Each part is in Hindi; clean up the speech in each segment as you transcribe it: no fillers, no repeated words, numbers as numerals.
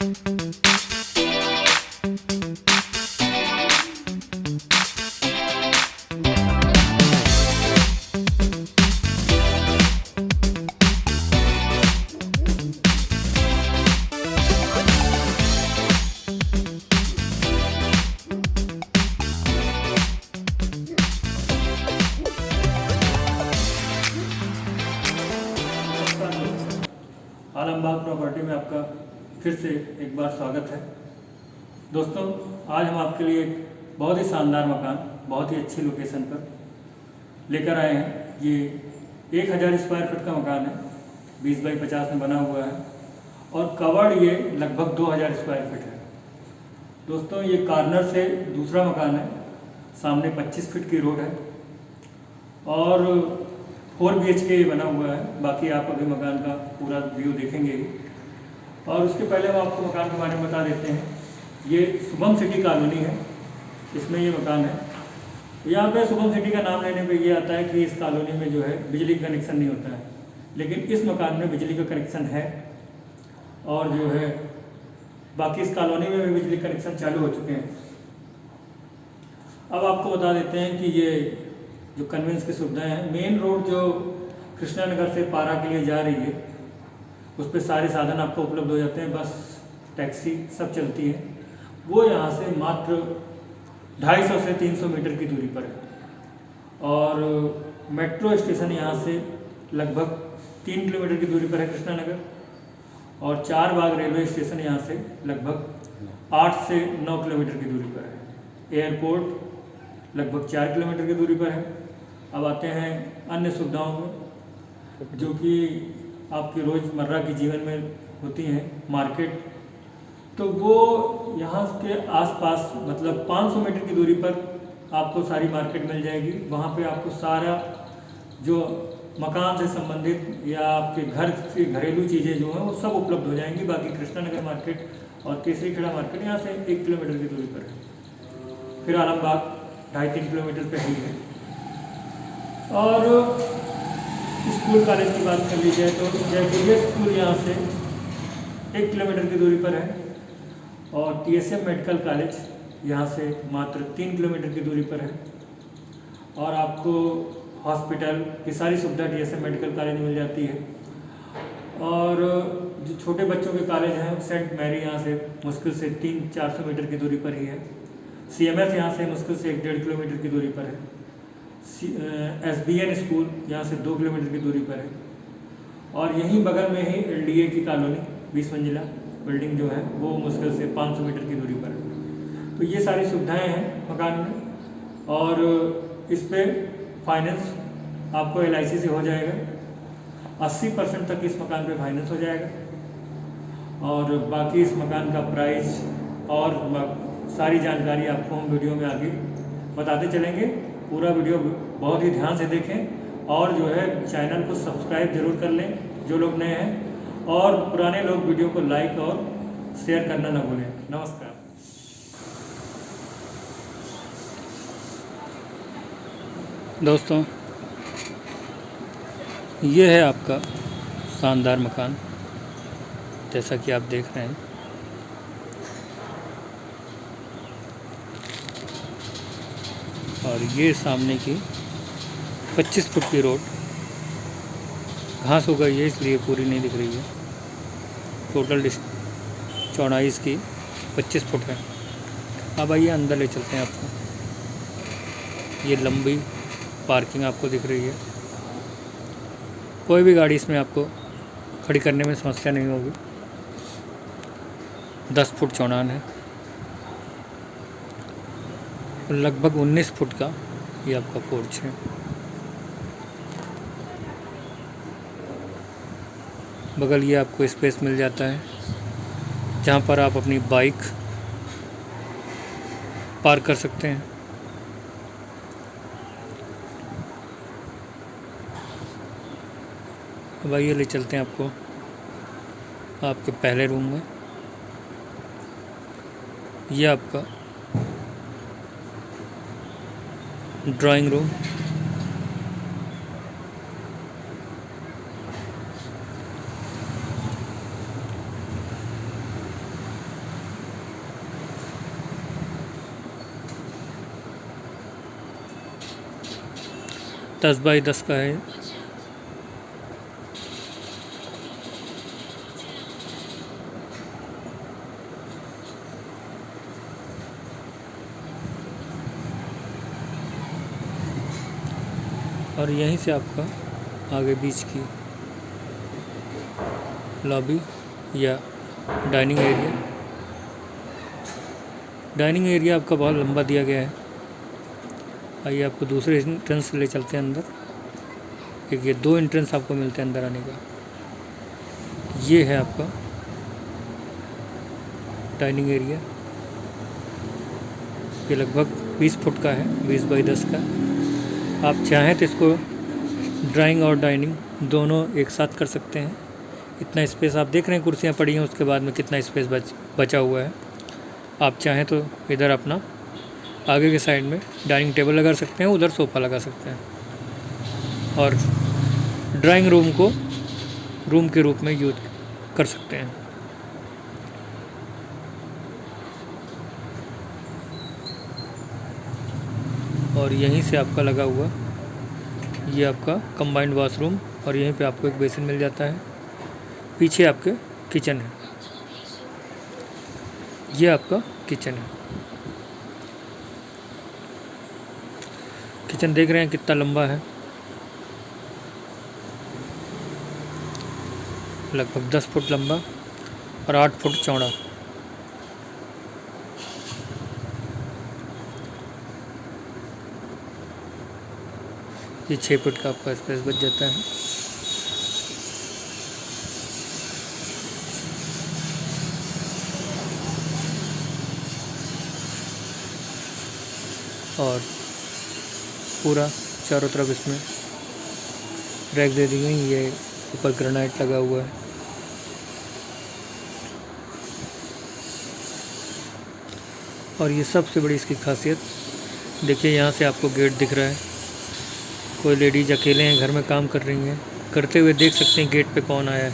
आलमबाग प्रॉपर्टी में आपका फिर से एक बार स्वागत है। दोस्तों, आज हम आपके लिए एक बहुत ही शानदार मकान, बहुत ही अच्छी लोकेशन पर लेकर आए हैं। ये 1000 स्क्वायर फीट का मकान है, 20 बाई 50 में बना हुआ है और कवर ये लगभग 2000 स्क्वायर फीट है। दोस्तों, ये कॉर्नर से दूसरा मकान है, सामने 25 फीट की रोड है और 4 BHK ये बना हुआ है। बाकी आप अभी मकान का पूरा व्यू देखेंगे ही। और उसके पहले हम आपको मकान के बारे में बता देते हैं। ये शुभम सिटी कॉलोनी है, इसमें ये मकान है। यहाँ पे शुभम सिटी का नाम लेने पे ये आता है कि इस कॉलोनी में जो है बिजली का कनेक्शन नहीं होता है, लेकिन इस मकान में बिजली का कनेक्शन है और जो है बाकी इस कॉलोनी में भी बिजली कनेक्शन चालू हो चुके हैं। अब आपको बता देते हैं कि ये जो कन्वेंस की सुविधाएं हैं, मेन रोड जो कृष्णा नगर से पारा के लिए जा रही है, उस पर सारे साधन आपको उपलब्ध हो जाते हैं। बस, टैक्सी सब चलती है। वो यहाँ से मात्र 250 से 300 मीटर की दूरी पर है और मेट्रो स्टेशन यहाँ से लगभग 3 किलोमीटर की दूरी पर है कृष्णा नगर, और 4 बाग रेलवे स्टेशन यहाँ से लगभग 8 से 9 किलोमीटर की दूरी पर है। एयरपोर्ट लगभग 4 किलोमीटर की दूरी पर है। अब आते हैं अन्य सुविधाओं में जो कि आपके रोज़मर्रा के जीवन में होती हैं। मार्केट, तो वो यहाँ के आसपास मतलब 500 मीटर की दूरी पर आपको सारी मार्केट मिल जाएगी। वहाँ पे आपको सारा जो मकान से संबंधित या आपके घर से घरेलू चीज़ें जो हैं वो सब उपलब्ध हो जाएंगी। बाकी कृष्णा नगर मार्केट और केसरी खेड़ा मार्केट यहाँ से 1 किलोमीटर की दूरी पर है। फिर आलमबाग 2.5-3 किलोमीटर पे ही है। और स्कूल कॉलेज की बात कर ली जाए तो जयपुरिया स्कूल यहाँ से 1 किलोमीटर की दूरी पर है और TSM मेडिकल कॉलेज यहाँ से मात्र 3 किलोमीटर की दूरी पर है। और आपको हॉस्पिटल की सारी सुविधा TSM मेडिकल कॉलेज में मिल जाती है। और जो छोटे बच्चों के कॉलेज हैं, सेंट मैरी यहाँ से मुश्किल से 300-400 मीटर की दूरी पर ही है। CMS यहाँ से मुश्किल से 1-1.5 किलोमीटर की दूरी पर है। SBN स्कूल यहाँ से 2 किलोमीटर की दूरी पर है। और यहीं बगल में ही LDA की कॉलोनी 20 मंजिला बिल्डिंग जो है वो मुश्किल से 500 मीटर की दूरी पर है। तो ये सारी सुविधाएं हैं मकान में। और इस पे फाइनेंस आपको LIC से हो जाएगा। 80% तक इस मकान पे फाइनेंस हो जाएगा। और बाकी इस मकान का प्राइस और सारी जानकारी आपको हम वीडियो में आगे बताते चलेंगे। पूरा वीडियो बहुत ही ध्यान से देखें और जो है चैनल को सब्सक्राइब जरूर कर लें जो लोग नए हैं, और पुराने लोग वीडियो को लाइक और शेयर करना ना भूलें। नमस्कार। दोस्तों, ये है आपका शानदार मकान, जैसा कि आप देख रहे हैं। और ये सामने की 25 फुट की रोड, घास हो गई है इसलिए पूरी नहीं दिख रही है। टोटल चौड़ाई इसकी 25 फुट है। अब आइए अंदर ले चलते हैं आपको। ये लंबी पार्किंग आपको दिख रही है। कोई भी गाड़ी इसमें आपको खड़ी करने में समस्या नहीं होगी। 10 फुट चौड़ान है। लगभग 19 फुट का ये आपका पोर्च है। बगल ये आपको स्पेस मिल जाता है जहाँ पर आप अपनी बाइक पार्क कर सकते हैं। अब आइए ले चलते हैं आपको आपके पहले रूम में। ये आपका ड्राइंग रूम, 10x10 का है। और यहीं से आपका आगे बीच की लॉबी या डाइनिंग एरिया। डाइनिंग एरिया आपका बहुत लंबा दिया गया है। आइए आपको दूसरे एंट्रेंस से ले चलते हैं अंदर। एक ये 2 एंट्रेंस आपको मिलते हैं अंदर आने का। ये है आपका डाइनिंग एरिया। ये लगभग 20 फुट का है, 20x10 का। आप चाहें तो इसको ड्राइंग और डाइनिंग दोनों एक साथ कर सकते हैं। इतना स्पेस आप देख रहे हैं, कुर्सियाँ पड़ी हैं, उसके बाद में कितना स्पेस बचा हुआ है। आप चाहें तो इधर अपना आगे के साइड में डाइनिंग टेबल लगा सकते हैं, उधर सोफ़ा लगा सकते हैं और ड्राइंग रूम को रूम के रूप में यूज कर सकते हैं। और यहीं से आपका लगा हुआ ये आपका कंबाइंड वॉशरूम, और यहीं पे आपको एक बेसिन मिल जाता है। पीछे आपके किचन है। ये आपका किचन है। किचन देख रहे हैं कितना लंबा है, लगभग 10 फुट लंबा और 8 फुट चौड़ा। ये 6 फुट का आपका स्पेस बच जाता है। और पूरा चारों तरफ इसमें रैक दे दी गई। ये ऊपर ग्रेनाइट लगा हुआ है। और ये सबसे बड़ी इसकी खासियत देखिए, यहाँ से आपको गेट दिख रहा है। कोई लेडीज अकेले हैं, घर में काम कर रही हैं, करते हुए देख सकते हैं गेट पे कौन आया है,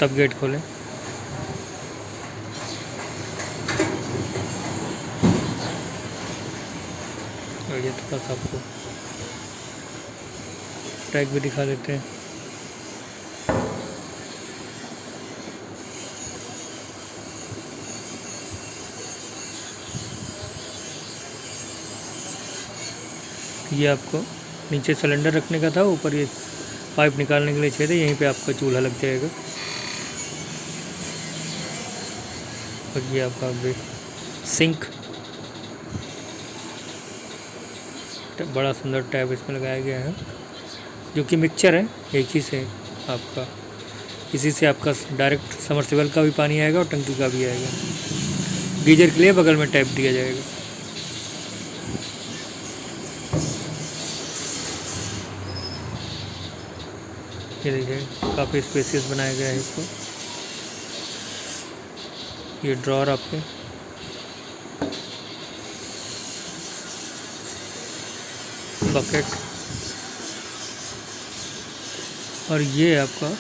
तब गेट खोलें। और ये थोड़ा सा आपको ट्रैक भी दिखा देते हैं। ये आपको नीचे सिलेंडर रखने का था, ऊपर ये पाइप निकालने के लिए चाहिए थे। यहीं पे आपका चूल्हा लग जाएगा। और ये आपका सिंक, बड़ा सुंदर टैब इसमें लगाया गया है, जो कि मिक्सचर है एक ही से आपका। इसी से आपका डायरेक्ट समरसेबल का भी पानी आएगा और टंकी का भी आएगा। गीजर के लिए बगल में टैप दिया जाएगा। ये देखिए काफ़ी स्पेसियस बनाया गया है इसको। ये ड्रॉअर आपके बकेट, और ये आपका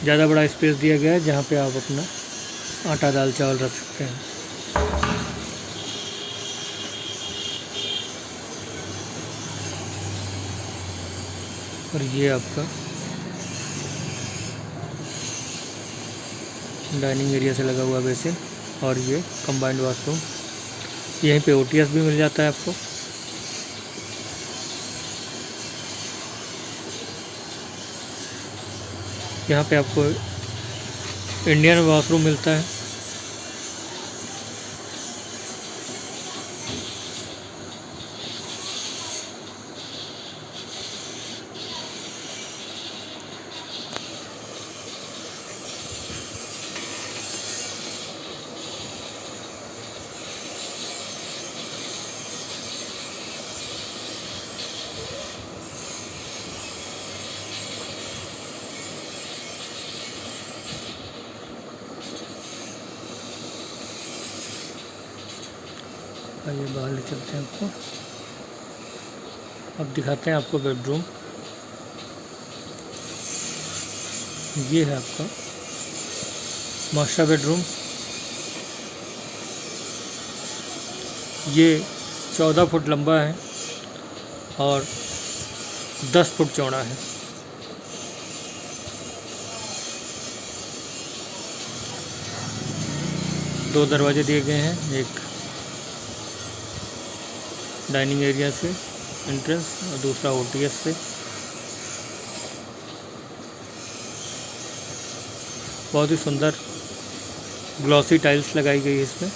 ज़्यादा बड़ा स्पेस दिया गया है जहाँ पे आप अपना आटा दाल चावल रख सकते हैं। और ये आपका डाइनिंग एरिया से लगा हुआ बेसिन, और ये कंबाइंड वॉशरूम। यहीं पे ओटीएस भी मिल जाता है आपको। यहाँ पे आपको इंडियन वॉशरूम मिलता है। आइए बाहर ले चलते हैं आपको। अब दिखाते हैं आपको बेडरूम। ये है आपका मास्टर बेडरूम। ये 14 फुट लंबा है और 10 फुट चौड़ा है। दो दरवाजे दिए गए हैं, एक डाइनिंग एरिया से एंट्रेंस और दूसरा ओटीएस से। बहुत ही सुंदर ग्लॉसी टाइल्स लगाई गई है इसमें।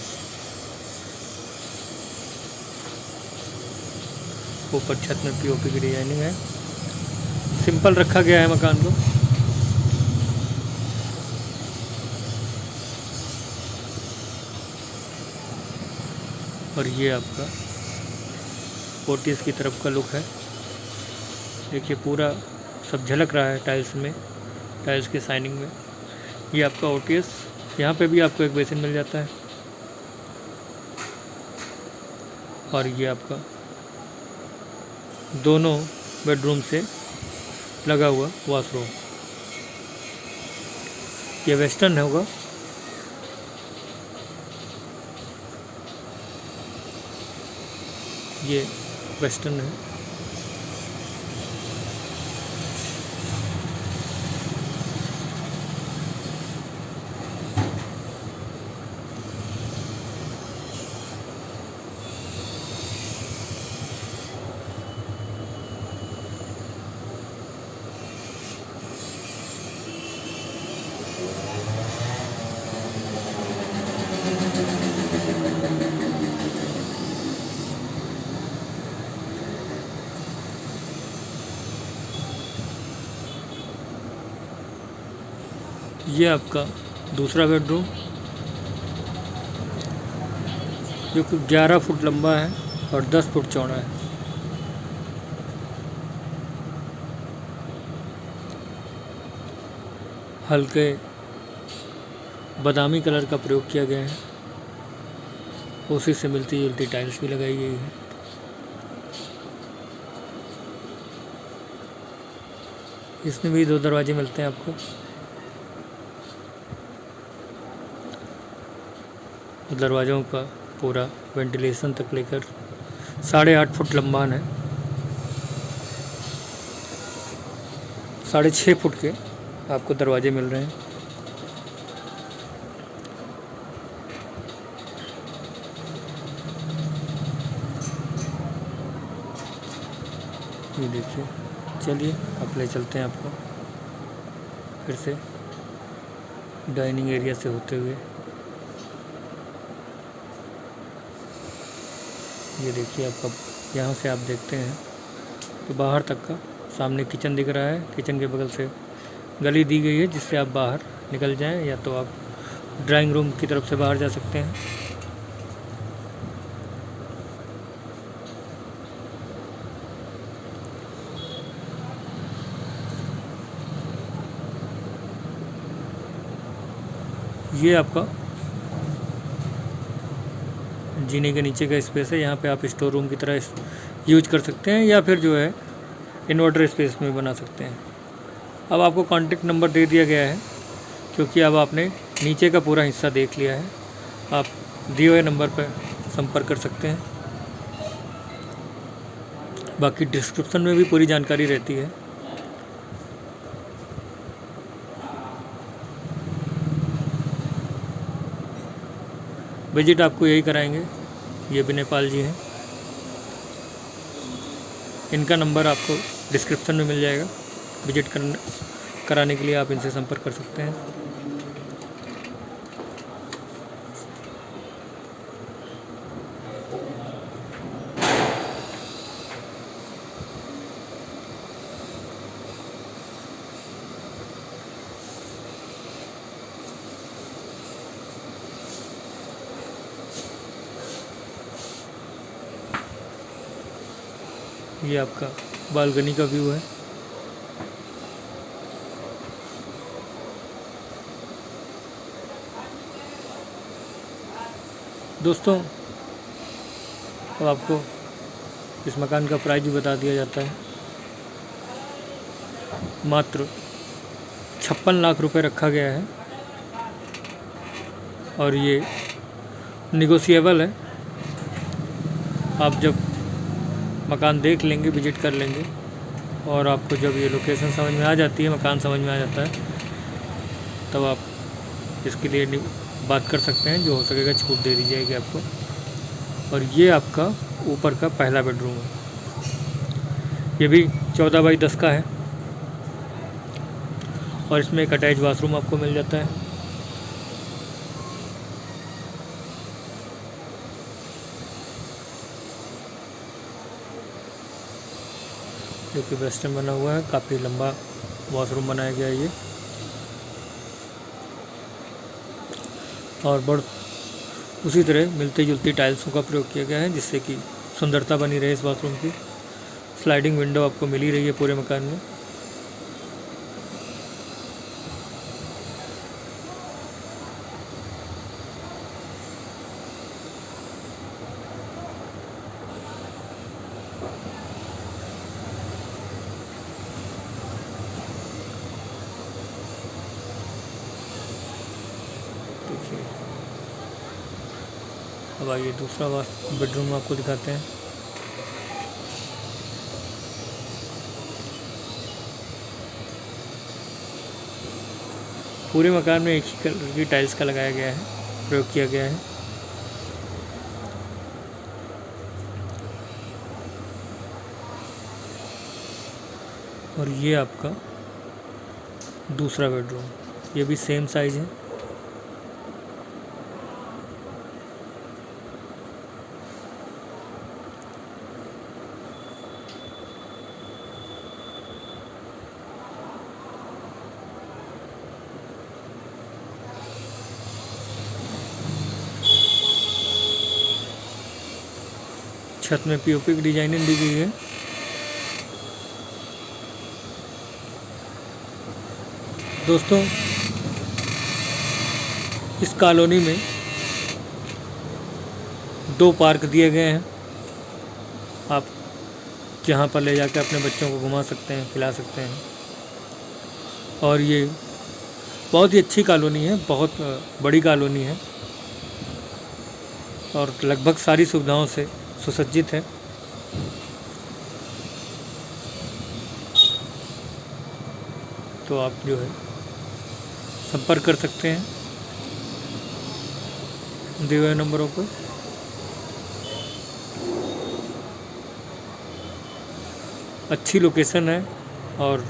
ऊपर छत में पीओपी की डिजाइनिंग है। सिंपल रखा गया है मकान को। और ये आपका ओटीएस की तरफ का लुक है। देखिए पूरा सब झलक रहा है टाइल्स में, टाइल्स के शाइनिंग में। ये आपका ओटीएस, यहाँ पे भी आपको एक बेसिन मिल जाता है। और ये आपका दोनों बेडरूम से लगा हुआ वॉशरूम। ये वेस्टर्न होगा। ये वेस्टर्न है। ये आपका दूसरा बेडरूम जो कि 11 फुट लंबा है और 10 फुट चौड़ा है। हल्के बादामी कलर का प्रयोग किया गया है। उसी से मिलती जुलती टाइल्स भी लगाई गई है। इसमें भी दो दरवाजे मिलते हैं आपको। दरवाज़ों का पूरा वेंटिलेशन तक लेकर 8.5 फुट लंबा है। 6.5 फुट के आपको दरवाजे मिल रहे हैं। ये देखिए। चलिए अब ले चलते हैं आपको फिर से डाइनिंग एरिया से होते हुए। ये देखिए आपका यहाँ से आप देखते हैं तो बाहर तक का सामने किचन दिख रहा है। किचन के बगल से गली दी गई है जिससे आप बाहर निकल जाएं, या तो आप ड्राइंग रूम की तरफ से बाहर जा सकते हैं। ये आपका जीने के नीचे का स्पेस है। यहाँ पे आप स्टोर रूम की तरह यूज कर सकते हैं, या फिर जो है इन्वर्टर स्पेस में बना सकते हैं। अब आपको कॉन्टेक्ट नंबर दे दिया गया है क्योंकि अब आपने नीचे का पूरा हिस्सा देख लिया है। आप दिए हुए नंबर पर संपर्क कर सकते हैं। बाकी डिस्क्रिप्शन में भी पूरी जानकारी रहती है। विजिट आपको यही कराएंगे। ये भी नेपाल जी हैं। इनका नंबर आपको डिस्क्रिप्शन में मिल जाएगा। विजिट कराने के लिए आप इनसे संपर्क कर सकते हैं। ये आपका बालकनी का व्यू है। दोस्तों अब आपको इस मकान का प्राइस भी बता दिया जाता है। मात्र 56 लाख रुपए रखा गया है और ये निगोशिएबल है। आप जब मकान देख लेंगे, विजिट कर लेंगे और आपको जब ये लोकेशन समझ में आ जाती है, मकान समझ में आ जाता है, तब आप इसके लिए बात कर सकते हैं। जो हो सकेगा छूट दे दी जाएगी आपको। और ये आपका ऊपर का पहला बेडरूम है। ये भी 14 बाई 10 का है और इसमें एक अटैच बाथरूम आपको मिल जाता है। जो कि वेस्टर्न बना हुआ है, काफ़ी लंबा वॉशरूम बनाया गया है ये। और बड़ उसी तरह मिलती जुलती टाइल्सों का प्रयोग किया गया है, जिससे कि सुंदरता बनी रहे इस बाथरूम की। स्लाइडिंग विंडो आपको मिल ही रही है पूरे मकान में। देखिए, अब आइए दूसरा बेडरूम आपको दिखाते हैं। पूरे मकान में एक ही कलर की टाइल्स का लगाया गया है, प्रयोग किया गया है। और ये आपका दूसरा बेडरूम, ये भी सेम साइज़ है। छत में पीओपी की डिजाइनिंग दी गई है। दोस्तों, इस कॉलोनी में 2 पार्क दिए गए हैं। आप जहाँ पर ले जाकर अपने बच्चों को घुमा सकते हैं, खिला सकते हैं। और ये बहुत ही अच्छी कॉलोनी है, बहुत बड़ी कॉलोनी है और लगभग सारी सुविधाओं से सुसज्जित है। तो आप जो है संपर्क कर सकते हैं दिए हुए नंबरों पर। अच्छी लोकेशन है और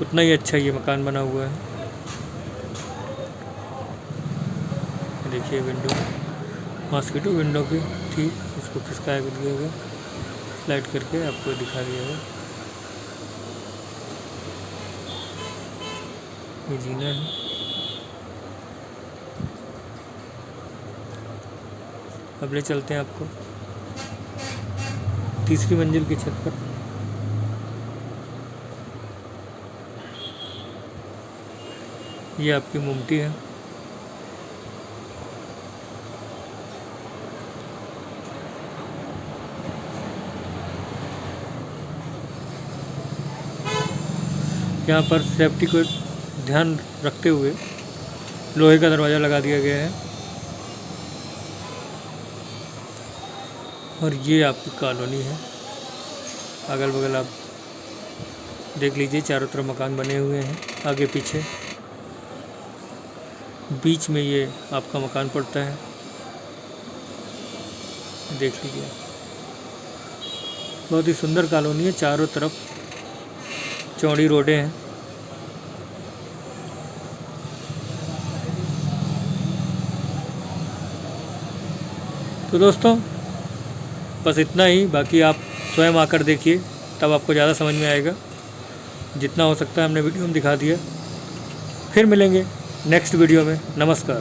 उतना ही अच्छा ये मकान बना हुआ है। देखिए, विंडो मॉस्किटो विंडो भी थी, इसको खिसकाया भी दिया गया, स्लाइड करके आपको दिखा दिया गया। ये जीना है। अब ले चलते हैं आपको तीसरी मंजिल की छत पर। ये आपकी मुमटी है। यहाँ पर सेफ्टी को ध्यान रखते हुए लोहे का दरवाज़ा लगा दिया गया है। और ये आपकी कॉलोनी है। अगल बगल आप देख लीजिए, चारों तरफ मकान बने हुए हैं, आगे पीछे। बीच में ये आपका मकान पड़ता है, देख लीजिए। बहुत ही सुंदर कॉलोनी है, चारों तरफ चौड़ी रोडें हैं। तो दोस्तों, बस इतना ही। बाकी आप स्वयं आकर देखिए, तब आपको ज़्यादा समझ में आएगा। जितना हो सकता है हमने वीडियो में दिखा दिया। फिर मिलेंगे नेक्स्ट वीडियो में। नमस्कार।